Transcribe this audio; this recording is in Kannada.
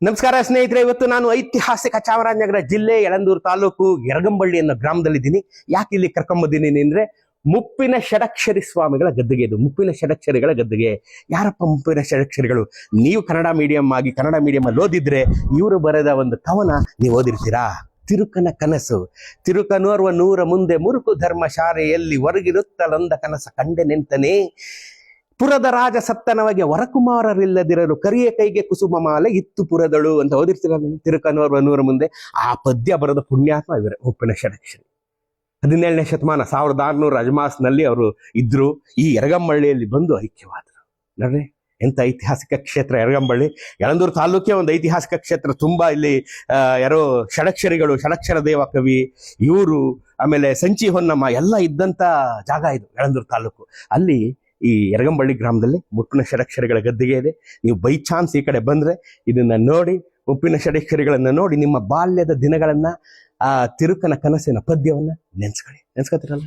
ನಮಸ್ಕಾರ ಸ್ನೇಹಿತರೆ, ಇವತ್ತು ನಾನು ಐತಿಹಾಸಿಕ ಚಾಮರಾಜನಗರ ಜಿಲ್ಲೆ ಯಳಂದೂರು ತಾಲೂಕು ಯರಗಂಬಳ್ಳಿ ಅನ್ನೋ ಗ್ರಾಮದಲ್ಲಿದ್ದೀನಿ. ಯಾಕೆ ಇಲ್ಲಿ ಕರ್ಕೊಂಬಂದಿದ್ದೀನಿ ಅಂದ್ರೆ ಮುಪ್ಪಿನ ಷಡಕ್ಷರಿ ಸ್ವಾಮಿಗಳ ಗದ್ದುಗೆ. ಇದು ಮುಪ್ಪಿನ ಷಡಕ್ಷರಿಗಳ ಗದ್ದುಗೆ. ಯಾರಪ್ಪ ಮುಪ್ಪಿನ ಷಡಕ್ಷರಿಗಳು? ನೀವು ಕನ್ನಡ ಮೀಡಿಯಂ ಅಲ್ಲಿ ಓದಿದ್ರೆ ಇವರು ಬರೆದ ಒಂದು ಕವನ ನೀವು ಓದಿರ್ತೀರಾ. ತಿರುಕನ ಕನಸು. ತಿರುಕನೋರ್ವ ನೂರ ಮುಂದೆ ಮುರುಕು ಧರ್ಮ ಶಾಲೆಯಲ್ಲಿ ಹೊರಗಿರುತ್ತಲೊಂದ ಕನಸ ಕಂಡೆ ನಿಂತನೇ. ಪುರದ ರಾಜ ಸತ್ತನವಗೆ ವರಕುಮಾರರಿಲ್ಲದಿರಲು ಕರಿಯ ಕೈಗೆ ಕುಸುಮ ಮಾಲೆ ಇತ್ತು ಪುರದಳು ಅಂತ ಓದಿರ್ತೀರ ನೀವು. ತಿರುಕನೋರ್ವ ನೂರ ಮುಂದೆ. ಆ ಪದ್ಯ ಬರೆದ ಪುಣ್ಯಾತ್ಮ ಇವರೇ, ಮುಪ್ಪಿನ ಷಡಕ್ಷರಿ. 17ನೇ ಶತಮಾನ 1600 ಅಜಮಾಸ್ನಲ್ಲಿ ಅವರು ಇದ್ರು. ಈ ಯರಗಂಬಳ್ಳಿಯಲ್ಲಿ ಬಂದು ಐಕ್ಯವಾದರು. ನೋಡ್ರಿ ಎಂತ ಐತಿಹಾಸಿಕ ಕ್ಷೇತ್ರ ಯರಗಂಬಳ್ಳಿ. ಯಳಂದೂರು ತಾಲೂಕೇ ಒಂದು ಐತಿಹಾಸಿಕ ಕ್ಷೇತ್ರ. ತುಂಬಾ ಇಲ್ಲಿ ಯಾರೋ ಷಡಕ್ಷರಿಗಳು, ಷಡಕ್ಷರ ದೇವ ಕವಿ ಇವರು, ಆಮೇಲೆ ಸಂಚಿ ಹೊನ್ನಮ್ಮ ಎಲ್ಲ ಇದ್ದಂತ ಜಾಗ ಇದು ಯಳಂದೂರು ತಾಲೂಕು. ಅಲ್ಲಿ ಈ ಯರಗಂಬಳ್ಳಿ ಗ್ರಾಮದಲ್ಲಿ ಮುಪ್ಪಿನ ಷಡಕ್ಷರಿಗಳ ಗದ್ದುಗೆ ಇದೆ. ನೀವು ಬೈ ಚಾನ್ಸ್ ಈ ಕಡೆ ಬಂದ್ರೆ ಇದನ್ನ ನೋಡಿ, ಮುಪ್ಪಿನ ಷಡಕ್ಷರಿಗಳನ್ನ ನೋಡಿ ನಿಮ್ಮ ಬಾಲ್ಯದ ದಿನಗಳನ್ನ, ಆ ತಿರುಕನ ಕನಸಿನ ಪದ್ಯವನ್ನ ನೆನ್ಸ್ಕೊತಿರಲ್ಲ.